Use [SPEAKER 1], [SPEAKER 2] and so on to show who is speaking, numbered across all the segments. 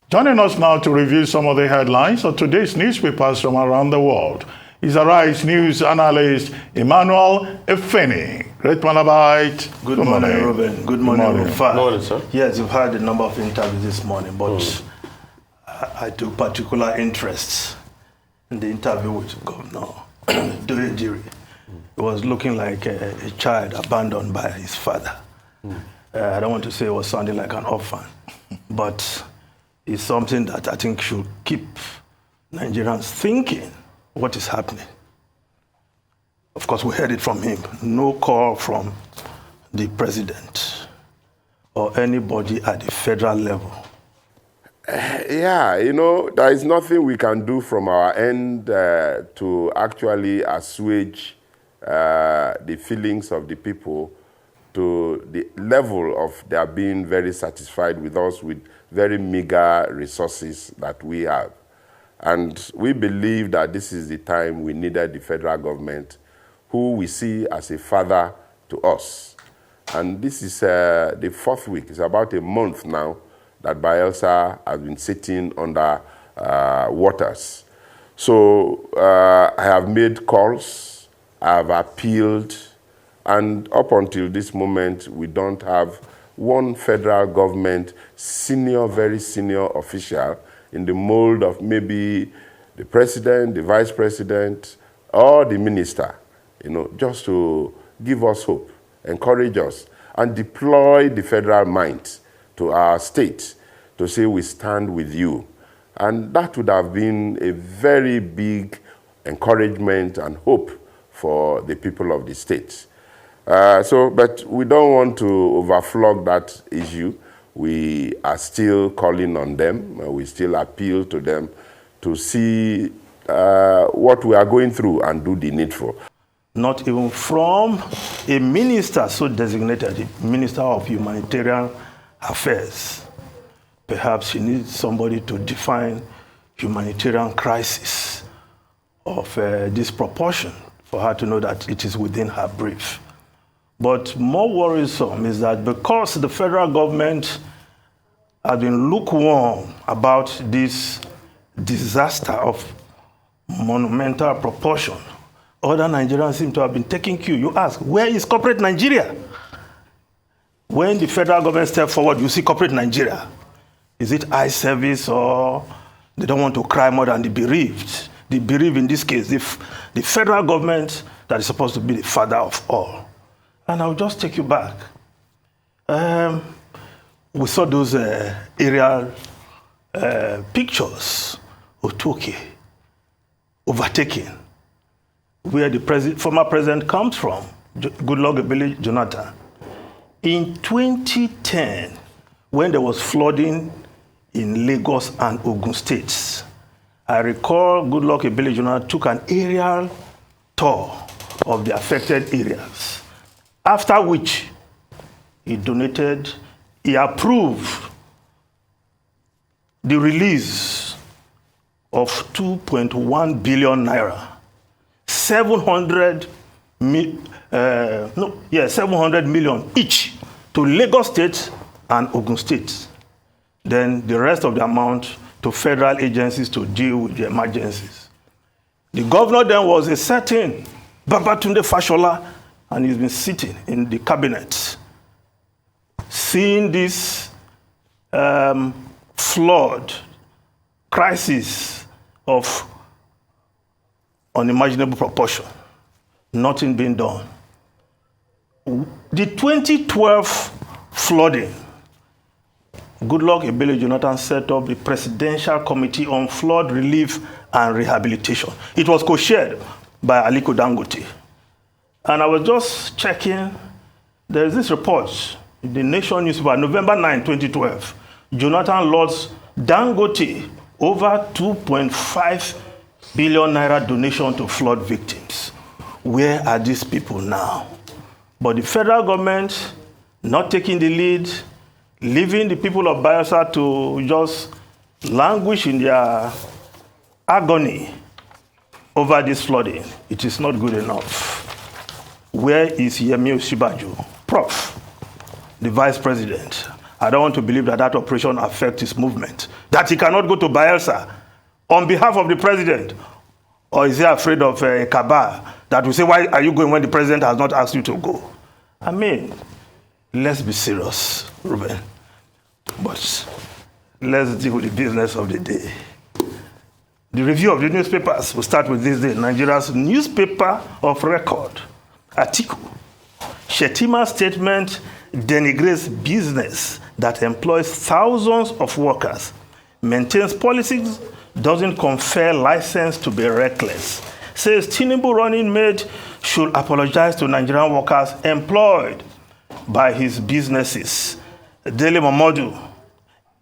[SPEAKER 1] Joining us now to review some of the headlines of today's newspapers from around the world is Arise News analyst Emmanuel Efeni. Great Malabite.
[SPEAKER 2] Good morning, Ruben. Good morning, Rufa.
[SPEAKER 3] Good morning, sir.
[SPEAKER 2] Yes, you've had a number of interviews this morning, but I took particular interest in the interview with Governor Doyejiri. It was looking like a child abandoned by his father. I don't want to say it was sounding like an orphan, but it's something that I think should keep Nigerians thinking what is happening. Of course, we heard it from him. No call from the president or anybody at the federal level.
[SPEAKER 3] Yeah, there is nothing we can do from our end to actually assuage the feelings of the people to the level of their being very satisfied with us with very meager resources that we have. And we believe that this is the time we needed the federal government, who we see as a father to us. And this is the fourth week. It's about a month now that Bayelsa has been sitting under waters. So I have made calls, I have appealed, and up until this moment, we don't have one federal government senior, very senior official in the mold of maybe the president, the vice president, or the minister, just to give us hope, encourage us, and deploy the federal might to our state to say we stand with you. And that would have been a very big encouragement and hope for the people of the state. But we don't want to overflog that issue. We are still calling on them. We still appeal to them to see what we are going through and do the needful.
[SPEAKER 2] Not even from a minister so designated, the Minister of Humanitarian Affairs. Perhaps she needs somebody to define humanitarian crisis of this proportion for her to know that it is within her brief. But more worrisome is that because the federal government has been lukewarm about this disaster of monumental proportion, other Nigerians seem to have been taking cue. You ask, where is corporate Nigeria? When the federal government steps forward, you see corporate Nigeria. Is it eye service, or they don't want to cry more than the bereaved? The bereaved in this case, the federal government that is supposed to be the father of all. And I'll just take you back. We saw those aerial pictures of Turkey overtaking, where the former president comes from, Goodluck Ebele Jonathan. In 2010, when there was flooding in Lagos and Ogun states, I recall Goodluck Ebele Jonathan took an aerial tour of the affected areas, after which he approved the release of 2.1 billion naira, 700 million each to Lagos State and Ogun State. Then the rest of the amount to federal agencies to deal with the emergencies. The governor then was a certain Babatunde Fashola, and he's been sitting in the cabinet, seeing this flood crisis of unimaginable proportion, nothing being done. The 2012 flooding, Goodluck Ebele Jonathan set up the Presidential Committee on Flood Relief and Rehabilitation. It was co-chaired by Aliko Dangote. And I was just checking, there's this report in the Nation newspaper, November 9, 2012. Jonathan lost Dangote over 2.5 billion naira donation to flood victims. Where are these people now? But the federal government not taking the lead, leaving the people of Bayelsa to just languish in their agony over this flooding. It is not good enough. Where is Yemi Osinbajo, Prof, the vice president? I don't want to believe that that operation affects his movement. that he cannot go to Bayelsa on behalf of the president? Or is he afraid of a cabal that will say, why are you going when the president has not asked you to go? I mean, let's be serious, Ruben. But let's deal with the business of the day. The review of the newspapers will start with this day. Nigeria's newspaper of record, Atiku. Shetima's statement denigrates business that employs thousands of workers, maintains policies, doesn't confer license to be reckless, says Tinubu running mate should apologize to Nigerian workers employed by his businesses. Dele Momodu,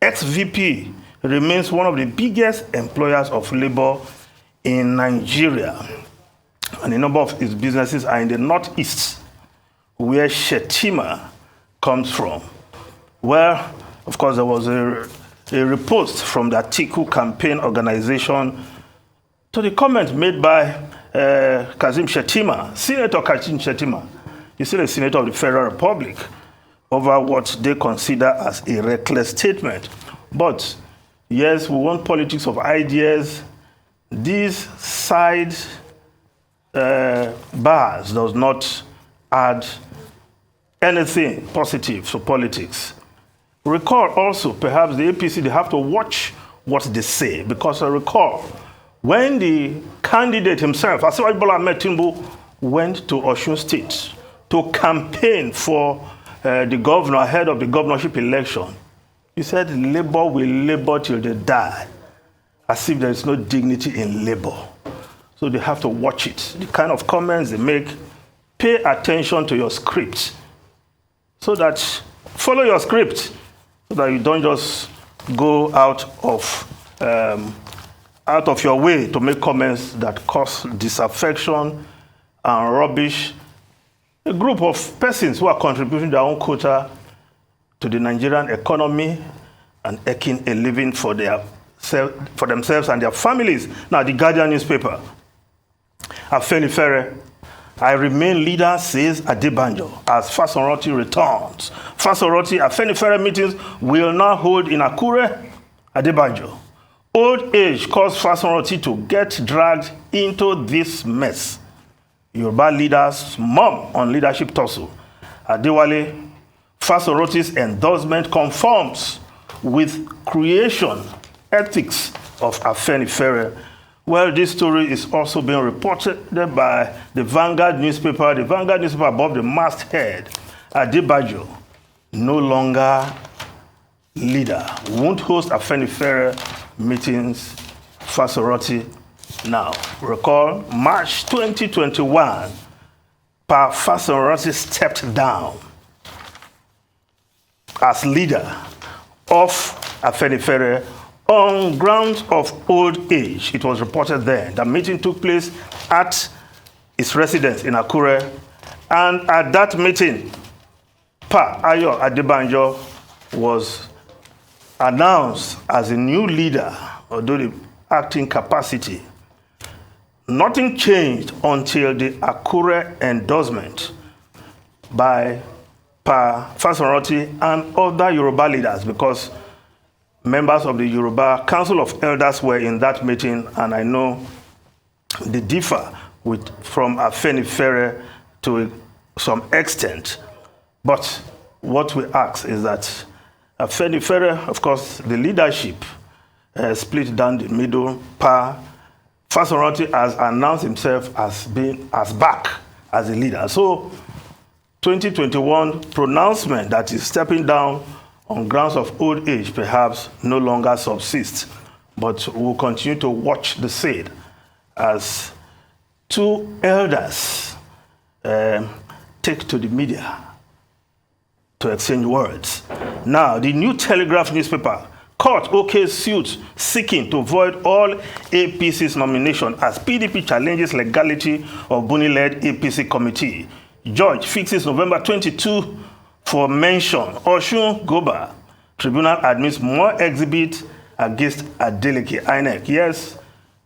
[SPEAKER 2] ex-VP, remains one of the biggest employers of labor in Nigeria. And a number of his businesses are in the northeast, where Shetima comes from. Where, of course, there was a repost from the Atiku campaign organization to the comment made by Kazim Shetima, Senator Kazim Shetima. He's still a senator of the Federal Republic, over what they consider as a reckless statement. But yes, we want politics of ideas. These side bars does not add anything positive to politics. Recall also, perhaps the APC, they have to watch what they say, because I recall when the candidate himself, Asiwaju Bola Ahmed Tinubu, went to Osun State to campaign for the governor ahead of the governorship election, he said labor will labor till they die, as if there is no dignity in labor. So they have to watch it. The kind of comments they make, pay attention to your script, so that, follow your script, so that you don't just go out of your way to make comments that cause disaffection and rubbish a group of persons who are contributing their own quota to the Nigerian economy and earning a living for themselves and their families. Now, the Guardian newspaper, Afenifere, I remain leader, says Adebanjo, as Fasoroti returns. Fasoroti Afenifere meetings will now hold in Akure, Adebanjo. Old age caused Fasoroti to get dragged into this mess. Yoruba leaders mum on leadership tussle. Adewale, Fasoroti's endorsement conforms with creation ethics of Afenifere. Well, this story is also being reported by the Vanguard newspaper. The Vanguard newspaper above the masthead, Adebanjo, no longer leader, won't host Afenifere meetings. Fasoroti now. Recall, March 2021, Pa Fasoroti stepped down as leader of Afenifere on grounds of old age. It was reported then. The meeting took place at his residence in Akure, and at that meeting, Pa Ayo Adebanjo was announced as a new leader, although the acting capacity. Nothing changed until the Akure endorsement by Pa Fasoroti and other Yoruba leaders, because members of the Yoruba Council of Elders were in that meeting, and I know they differ from Afenifere to some extent. But what we ask is that Afenifere, of course, the leadership split down the middle. Pa Fasoroti has announced himself as back as a leader. So 2021 pronouncement that he's stepping down on grounds of old age perhaps no longer subsists, but we'll continue to watch the scene as two elders take to the media to exchange words. Now, the New Telegraph newspaper, court OK suit seeking to void all APC's nomination as PDP challenges legality of Buni-led APC committee. Judge fixes November 22 for mention. Osun Goba tribunal admits more exhibits against Adeleke INEC. Yes,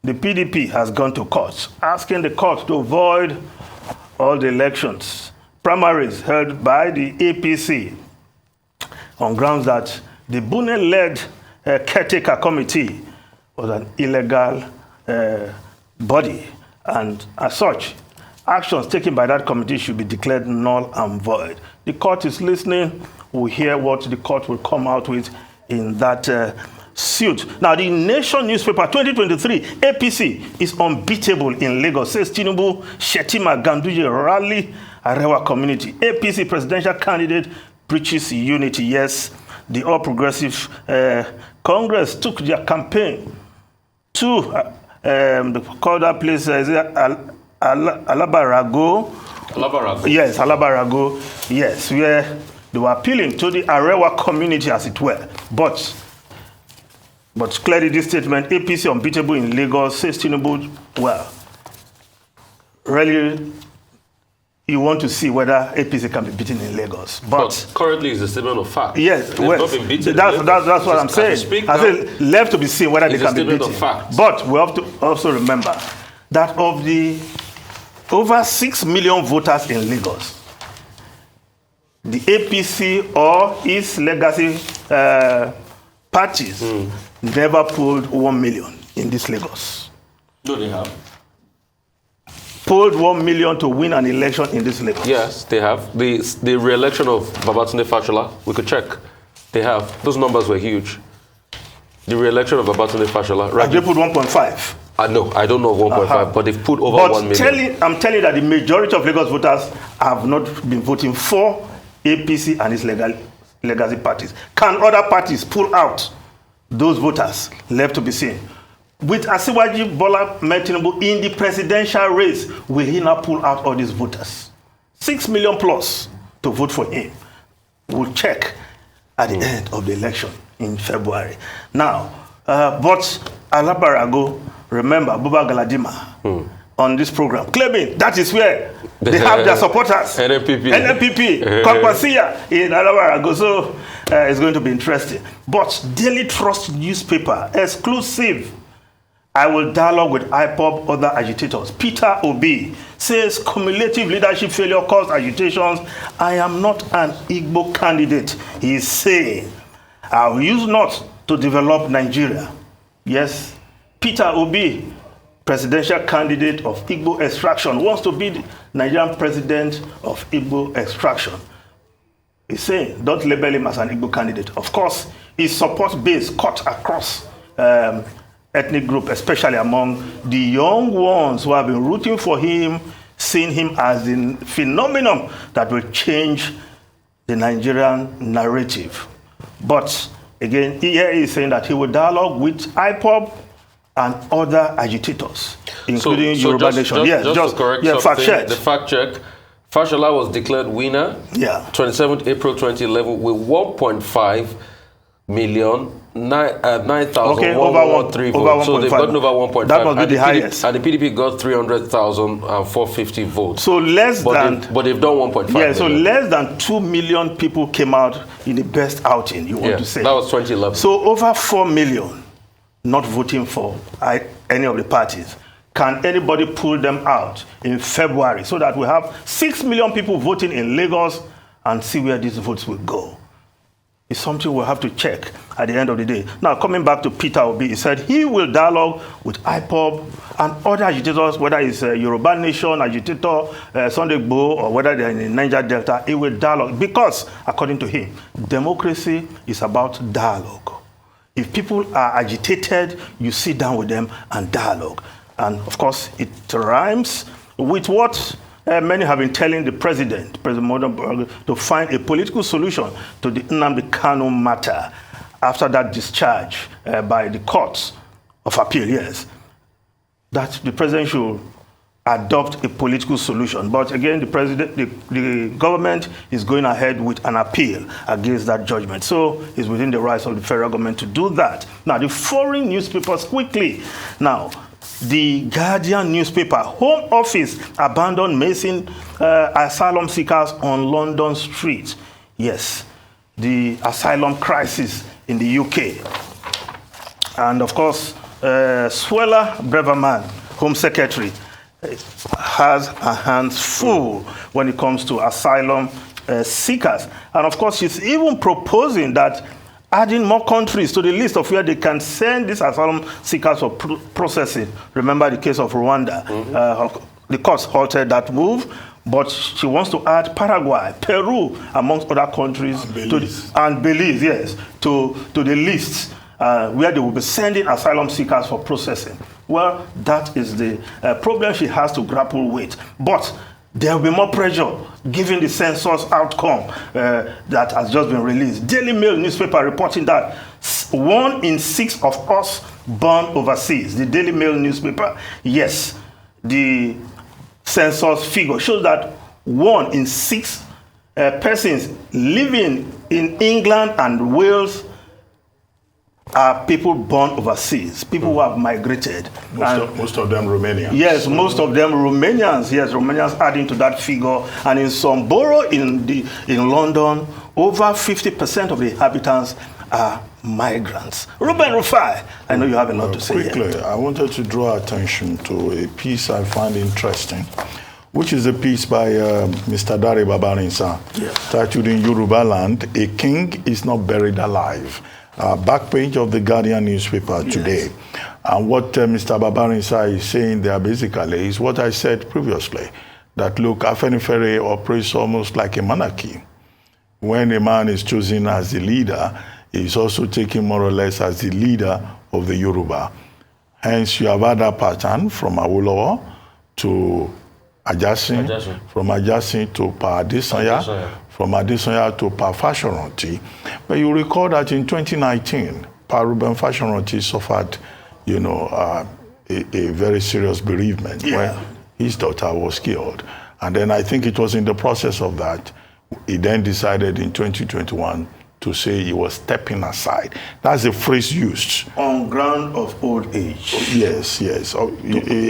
[SPEAKER 2] the PDP has gone to court, asking the court to void all the elections, primaries held by the APC on grounds that the Buni-led caretaker committee was an illegal body, and as such, actions taken by that committee should be declared null and void. The court is listening. We'll hear what the court will come out with in that suit. Now, the Nation newspaper 2023, APC is unbeatable in Lagos, says Tinubu, Shetima, Ganduje rally Arewa community. APC presidential candidate preaches unity. Yes, the All Progressive Congress took their campaign to call that place Alabarago.
[SPEAKER 4] Alabarago.
[SPEAKER 2] Yes, Alabarago. Yes, where they were appealing to the Arewa community, as it were. But clearly, this statement, APC unbeatable in Lagos, says Tinubu, well, really, you want to see whether APC can be beaten in Lagos. But
[SPEAKER 4] currently, it's a statement of fact.
[SPEAKER 2] Yes,
[SPEAKER 4] They've
[SPEAKER 2] well,
[SPEAKER 4] not been beaten
[SPEAKER 2] that's what I'm saying. I say left to be seen whether they can be beaten.
[SPEAKER 4] Of fact.
[SPEAKER 2] But we have to also remember that of the over 6 million voters in Lagos, the APC or its legacy parties never pulled 1 million in this Lagos.
[SPEAKER 4] No, they have.
[SPEAKER 2] Pulled 1 million to win an election in this Lagos.
[SPEAKER 4] Yes, they have. The re-election of Babatunde Fashola, we could check. They have. Those numbers were huge. The re-election of Babatunde Fashola.
[SPEAKER 2] Right. They put 1.5.
[SPEAKER 4] No, I don't know 1.5, but they've put over 1 million.
[SPEAKER 2] I'm telling you that the majority of Lagos voters have not been voting for APC and its legacy parties. Can other parties pull out those voters? Left to be seen. With Asiwaju Bola Tinubu in the presidential race, will he now pull out all these voters? 6 million plus to vote for him. We'll check at the end of the election in February. Now, but Alabarago, remember Buba Galadima on this program, claiming that is where they have their supporters. NNPP, Kwakwasiya in Alabarago. So it's going to be interesting. But Daily Trust newspaper, exclusive. I will dialogue with IPOB other agitators. Peter Obi says cumulative leadership failure caused agitations. I am not an Igbo candidate. He is saying, I will use not to develop Nigeria. Yes, Peter Obi, presidential candidate of Igbo extraction, wants to be the Nigerian president of Igbo extraction. He's saying, don't label him as an Igbo candidate. Of course, his support base cut across ethnic group, especially among the young ones who have been rooting for him, seeing him as the phenomenon that will change the Nigerian narrative. But again, here he is saying that he will dialogue with IPOB and other agitators, including Yoruba Nation.
[SPEAKER 4] Yes, just to correct
[SPEAKER 2] fact check.
[SPEAKER 4] The fact check. Fashola was declared winner 27th April 2011 with 1.5 million 9,113 votes. So they've gotten over 1.5.
[SPEAKER 2] That must be the highest.
[SPEAKER 4] And the PDP got 300,450 votes.
[SPEAKER 2] So less than...
[SPEAKER 4] But they've done 1.5 million.
[SPEAKER 2] So less than 2 million people came out in the best outing, you want to say.
[SPEAKER 4] That was 2011.
[SPEAKER 2] So over 4 million not voting for any of the parties. Can anybody pull them out in February so that we have 6 million people voting in Lagos and see where these votes will go? It's something we'll have to check at the end of the day. Now, coming back to Peter Obi, he said he will dialogue with IPOB and other agitators, whether it's a Yoruba Nation agitator, Sunday Igboho, or whether they're in the Niger Delta. He will dialogue because, according to him, democracy is about dialogue. If people are agitated, you sit down with them and dialogue. And, of course, it rhymes with what many have been telling the President Modern, to find a political solution to the Nnamdi Kanu matter after that discharge by the courts of appeal, yes, that the President should adopt a political solution. But again, the government is going ahead with an appeal against that judgment. So it's within the rights of the federal government to do that. Now, the foreign newspapers quickly. Now, the Guardian newspaper, Home Office abandoned missing asylum seekers on London streets. Yes, the asylum crisis in the UK. And of course, Suella Braverman, Home Secretary, has her hands full when it comes to asylum seekers. And of course, she's even proposing that adding more countries to the list of where they can send these asylum seekers for processing. Remember the case of Rwanda. The courts halted that move, but she wants to add Paraguay, Peru, amongst other countries, and Belize, yes, to the list where they will be sending asylum seekers for processing. Well, that is the problem she has to grapple with. But there will be more pressure given the census outcome that has just been released. Daily Mail newspaper reporting that 1 in 6 of us born overseas. The Daily Mail newspaper, yes, the census figure shows that 1 in 6 persons living in England and Wales are people born overseas, people who have migrated.
[SPEAKER 1] Most of them Romanians.
[SPEAKER 2] Yes, most of them Romanians. Yes, Romanians adding to that figure. And in some borough in London, over 50% of the inhabitants are migrants. Ruben Rufai, I know you have a lot to say
[SPEAKER 1] quickly,
[SPEAKER 2] here.
[SPEAKER 1] I wanted to draw attention to a piece I find interesting, which is a piece by Mr. Dare Babarinsa, titled in Yoruba land, "A King is Not Buried Alive." Back page of the Guardian newspaper today. And what Mr. Babarinsa is saying there basically is what I said previously, that look, Afenifere operates almost like a monarchy. When a man is chosen as the leader, he's also taken more or less as the leader of the Yoruba. Hence, you have had that pattern from Awolowo to Ajasin, from Ajasin to Pa Adesanya, from Adesanya to Pa Fashoranti. But you recall that in 2019, Pa Ruben Fashoranti suffered, a very serious bereavement when his daughter was killed. And then I think it was in the process of that, he then decided in 2021 to say he was stepping aside. That's the phrase used.
[SPEAKER 2] On ground of old age.
[SPEAKER 1] Yes. He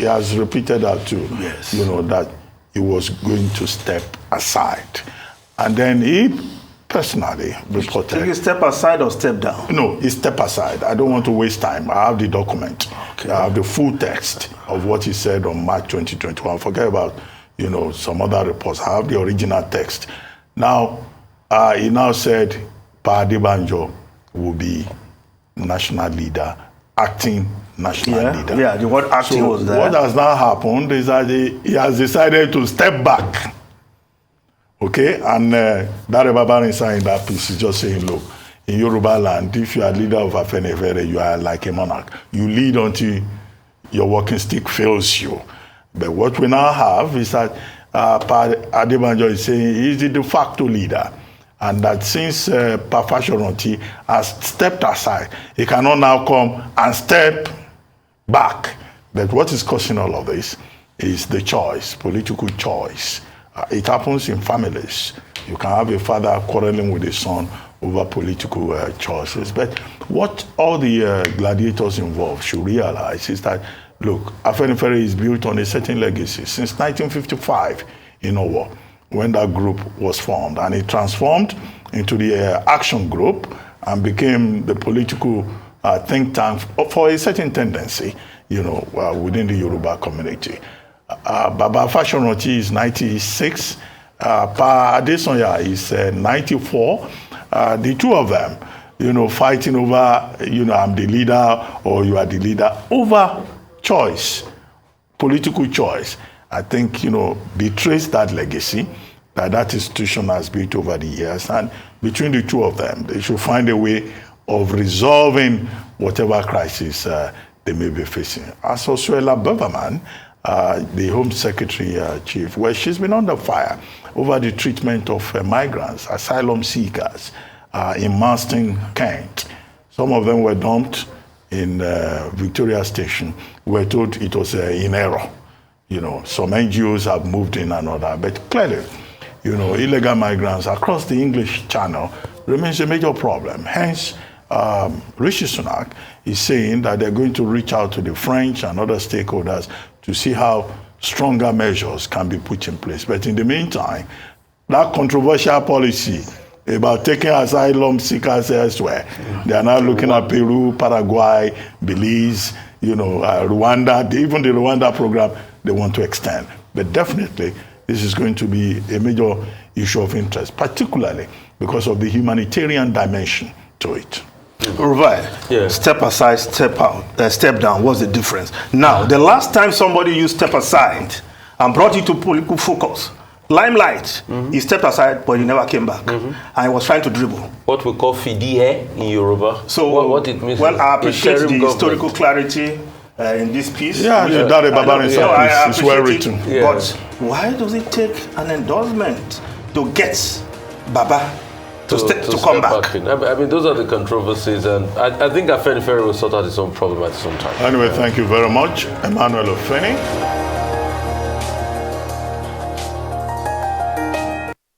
[SPEAKER 1] has repeated that too.
[SPEAKER 2] Yes.
[SPEAKER 1] That he was going to step aside. And then he personally reported.
[SPEAKER 2] Did he step aside or step down?
[SPEAKER 1] No, he stepped aside. I don't want to waste time. I have the document. Okay. I have the full text of what he said on March 2021. Forget about, some other reports. I have the original text. Now, he now said Pa Adebanjo will be national leader, acting national leader.
[SPEAKER 2] Yeah, the word acting was there.
[SPEAKER 1] What has now happened is that he has decided to step back. Okay, and Dare Babarinsa in that piece is just saying, look, in Yoruba land, if you are leader of Afenifere, you are like a monarch. You lead until your walking stick fails you. But what we now have is that Pa Adebanjo is saying he's the de facto leader. And that since Pa Fashoranti has stepped aside, he cannot now come and step back. But what is causing all of this is the choice, political choice. It happens in families. You can have a father quarreling with his son over political choices. But what all the gladiators involved should realize is that, look, Afenifere is built on a certain legacy. Since 1955 in Owo, when that group was formed, and it transformed into the action group and became the political think tank for a certain tendency, within the Yoruba community. Baba Fashoranti is 96, Pa Adesanya is 94. The two of them, fighting over, I'm the leader or you are the leader, over choice, political choice. I think, betrays that legacy that institution has built over the years. And between the two of them, they should find a way of resolving whatever crisis they may be facing. As Oswela Beverman, the Home Secretary Chief, well, she's been under fire over the treatment of migrants, asylum seekers in Marston, Kent. Some of them were dumped in Victoria Station. We were told it was in error. Some NGOs have moved in and all that, but clearly, illegal migrants across the English Channel remains a major problem. Hence, Rishi Sunak is saying that they're going to reach out to the French and other stakeholders to see how stronger measures can be put in place. But in the meantime, that controversial policy about taking asylum seekers elsewhere, they are now looking at Peru, Paraguay, Belize, Rwanda, even the Rwanda program they want to extend. But definitely, this is going to be a major issue of interest, particularly because of the humanitarian dimension to it.
[SPEAKER 2] Right.
[SPEAKER 4] Yeah.
[SPEAKER 2] Step aside, step out, step down. What's the difference? Now, the last time somebody used step aside and brought it to political focus, limelight, he stepped aside, but he never came back. And he was trying to dribble.
[SPEAKER 4] What we call fidie in Yoruba.
[SPEAKER 2] So,
[SPEAKER 4] what it means
[SPEAKER 2] well,
[SPEAKER 4] is
[SPEAKER 2] I appreciate the
[SPEAKER 4] interim
[SPEAKER 2] historical
[SPEAKER 4] government.
[SPEAKER 2] clarity in this piece.
[SPEAKER 1] Yeah, the Dare Baba piece is well written.
[SPEAKER 2] It, but why does it take an endorsement to get Baba to come back?
[SPEAKER 4] I mean, those are the controversies, and I think Afenifere will sort out its own problem at some time.
[SPEAKER 1] Anyway, thank you very much, Emmanuel Ofeni.